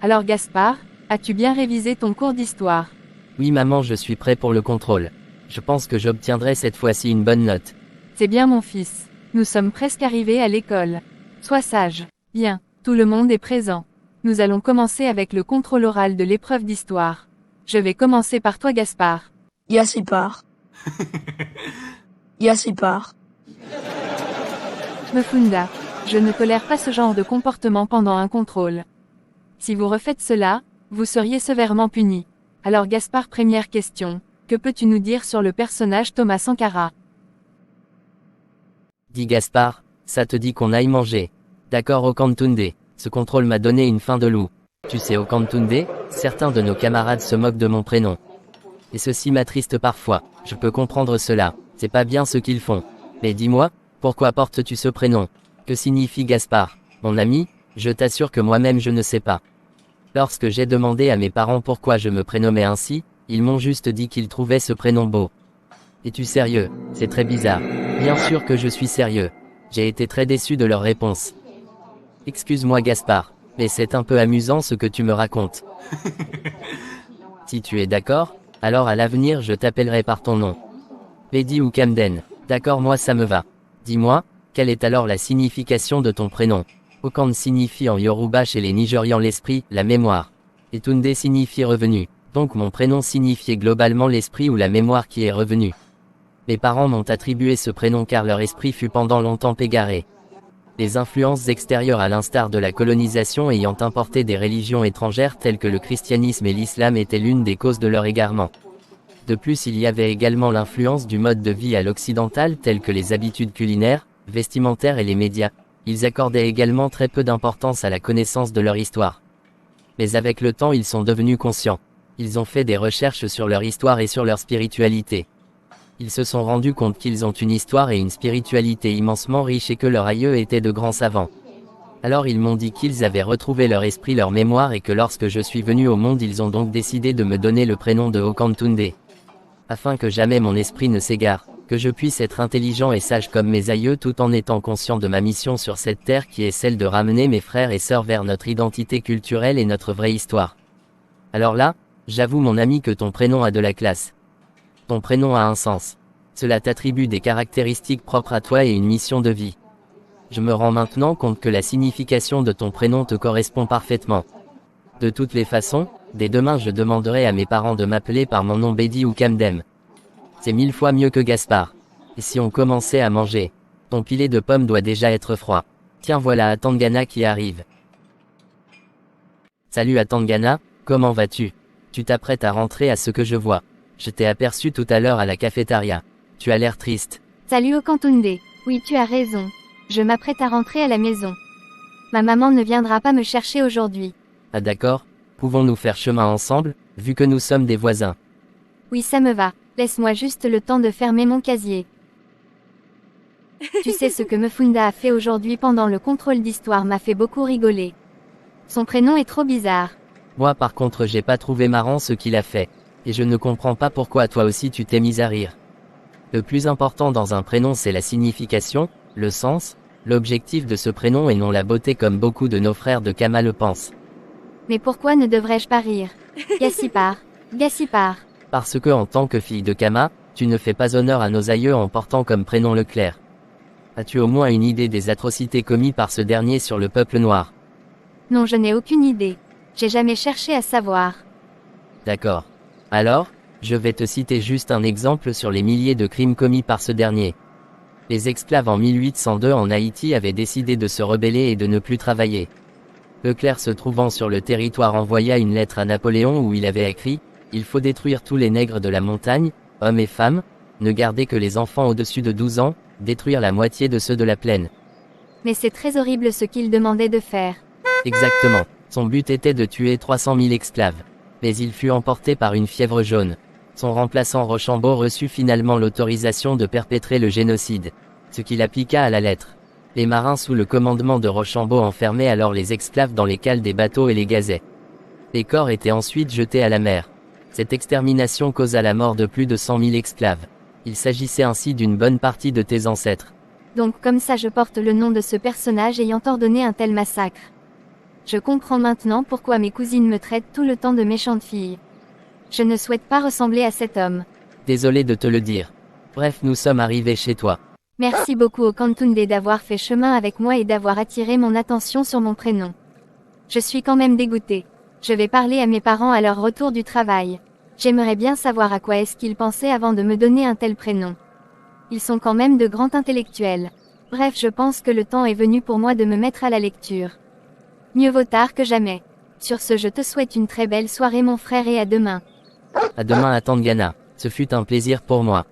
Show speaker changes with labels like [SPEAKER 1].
[SPEAKER 1] Alors Gaspard, as-tu bien révisé ton cours d'histoire?
[SPEAKER 2] Oui maman, je suis prêt pour le contrôle. Je pense que j'obtiendrai cette fois-ci une bonne note.
[SPEAKER 1] C'est bien mon fils. Nous sommes presque arrivés à l'école. Sois sage. Bien, tout le monde est présent. Nous allons commencer avec le contrôle oral de l'épreuve d'histoire. Je vais commencer par toi Gaspard.
[SPEAKER 3] Gaspard. Gaspard.
[SPEAKER 1] Mefunda, je ne tolère pas ce genre de comportement pendant un contrôle. Si vous refaites cela, vous seriez sévèrement puni. Alors Gaspard, première question, que peux-tu nous dire sur le personnage Thomas Sankara?
[SPEAKER 2] Dis Gaspard, ça te dit qu'on aille manger? D'accord Okantunde, ce contrôle m'a donné une faim de loup. Tu sais Okantunde, certains de nos camarades se moquent de mon prénom. Et ceci m'attriste parfois, je peux comprendre cela, c'est pas bien ce qu'ils font. Mais dis-moi, pourquoi portes-tu ce prénom? Que signifie Gaspard? Mon ami, je t'assure que moi-même je ne sais pas. Lorsque j'ai demandé à mes parents pourquoi je me prénommais ainsi, ils m'ont juste dit qu'ils trouvaient ce prénom beau. Es-tu sérieux? C'est très bizarre. Bien sûr que je suis sérieux. J'ai été très déçu de leur réponse. Excuse-moi Gaspard, mais c'est un peu amusant ce que tu me racontes. Si tu es d'accord, alors à l'avenir je t'appellerai par ton nom. Lady ou Camden. D'accord, moi ça me va. Dis-moi, quelle est alors la signification de ton prénom? Okan signifie en Yoruba chez les Nigérians l'esprit, la mémoire. Et Tunde signifie revenu. Donc mon prénom signifiait globalement l'esprit ou la mémoire qui est revenu. Mes parents m'ont attribué ce prénom car leur esprit fut pendant longtemps égaré. Les influences extérieures à l'instar de la colonisation ayant importé des religions étrangères telles que le christianisme et l'islam étaient l'une des causes de leur égarement. De plus, il y avait également l'influence du mode de vie à l'occidental telles que les habitudes culinaires, vestimentaires et les médias. Ils accordaient également très peu d'importance à la connaissance de leur histoire. Mais avec le temps ils sont devenus conscients. Ils ont fait des recherches sur leur histoire et sur leur spiritualité. Ils se sont rendus compte qu'ils ont une histoire et une spiritualité immensement riches et que leurs aïeux étaient de grands savants. Alors ils m'ont dit qu'ils avaient retrouvé leur esprit, leur mémoire et que lorsque je suis venu au monde ils ont donc décidé de me donner le prénom de Okantunde. Afin que jamais mon esprit ne s'égare, que je puisse être intelligent et sage comme mes aïeux tout en étant conscient de ma mission sur cette terre qui est celle de ramener mes frères et sœurs vers notre identité culturelle et notre vraie histoire. Alors là, j'avoue mon ami que ton prénom a de la classe. Ton prénom a un sens. Cela t'attribue des caractéristiques propres à toi et une mission de vie. Je me rends maintenant compte que la signification de ton prénom te correspond parfaitement. De toutes les façons, dès demain je demanderai à mes parents de m'appeler par mon nom Bedi ou Camden. C'est 1000 fois mieux que Gaspard. Et si on commençait à manger? Ton pilet de pommes doit déjà être froid. Tiens, voilà Atangana qui arrive. Salut Atangana, comment vas-tu? Tu t'apprêtes à rentrer à ce que je vois. Je t'ai aperçu tout à l'heure à la cafétéria. Tu as l'air triste.
[SPEAKER 4] Salut Okantunde. Oui, tu as raison. Je m'apprête à rentrer à la maison. Ma maman ne viendra pas me chercher aujourd'hui.
[SPEAKER 2] Ah d'accord, pouvons-nous faire chemin ensemble, vu que nous sommes des voisins?
[SPEAKER 4] Oui, ça me va. Laisse-moi juste le temps de fermer mon casier. Tu sais ce que Mefunda a fait aujourd'hui pendant le contrôle d'histoire m'a fait beaucoup rigoler. Son prénom est trop bizarre.
[SPEAKER 2] Moi par contre j'ai pas trouvé marrant ce qu'il a fait. Et je ne comprends pas pourquoi toi aussi tu t'es mis à rire. Le plus important dans un prénom c'est la signification, le sens, l'objectif de ce prénom et non la beauté comme beaucoup de nos frères de Kama le pensent.
[SPEAKER 4] Mais pourquoi ne devrais-je pas rire? Gaspard. Gaspard.
[SPEAKER 2] Parce que en tant que fille de Kama, tu ne fais pas honneur à nos aïeux en portant comme prénom Leclerc. As-tu au moins une idée des atrocités commises par ce dernier sur le peuple noir?
[SPEAKER 4] Non, je n'ai aucune idée. J'ai jamais cherché à savoir.
[SPEAKER 2] D'accord. Alors, je vais te citer juste un exemple sur les milliers de crimes commis par ce dernier. Les esclaves en 1802 en Haïti avaient décidé de se rebeller et de ne plus travailler. Leclerc se trouvant sur le territoire envoya une lettre à Napoléon où il avait écrit « Il faut détruire tous les nègres de la montagne, hommes et femmes, ne garder que les enfants au-dessus de 12 ans, détruire la moitié de ceux de la plaine. »
[SPEAKER 4] Mais c'est très horrible ce qu'il demandait de faire.
[SPEAKER 2] Exactement. Son but était de tuer 300 000 esclaves. Mais il fut emporté par une fièvre jaune. Son remplaçant Rochambeau reçut finalement l'autorisation de perpétrer le génocide, ce qu'il appliqua à la lettre. Les marins sous le commandement de Rochambeau enfermaient alors les esclaves dans les cales des bateaux et les gazaient. Les corps étaient ensuite jetés à la mer. Cette extermination causa la mort de plus de 100 000 esclaves. Il s'agissait ainsi d'une bonne partie de tes ancêtres.
[SPEAKER 4] Donc comme ça je porte le nom de ce personnage ayant ordonné un tel massacre. Je comprends maintenant pourquoi mes cousines me traitent tout le temps de méchante fille. Je ne souhaite pas ressembler à cet homme.
[SPEAKER 2] Désolé de te le dire. Bref, nous sommes arrivés chez toi.
[SPEAKER 4] Merci beaucoup Okantunde d'avoir fait chemin avec moi et d'avoir attiré mon attention sur mon prénom. Je suis quand même dégoûtée. Je vais parler à mes parents à leur retour du travail. J'aimerais bien savoir à quoi est-ce qu'ils pensaient avant de me donner un tel prénom. Ils sont quand même de grands intellectuels. Bref, je pense que le temps est venu pour moi de me mettre à la lecture. Mieux vaut tard que jamais. Sur ce, je te souhaite une très belle soirée mon frère et à demain.
[SPEAKER 2] À demain à Tangana. Ce fut un plaisir pour moi.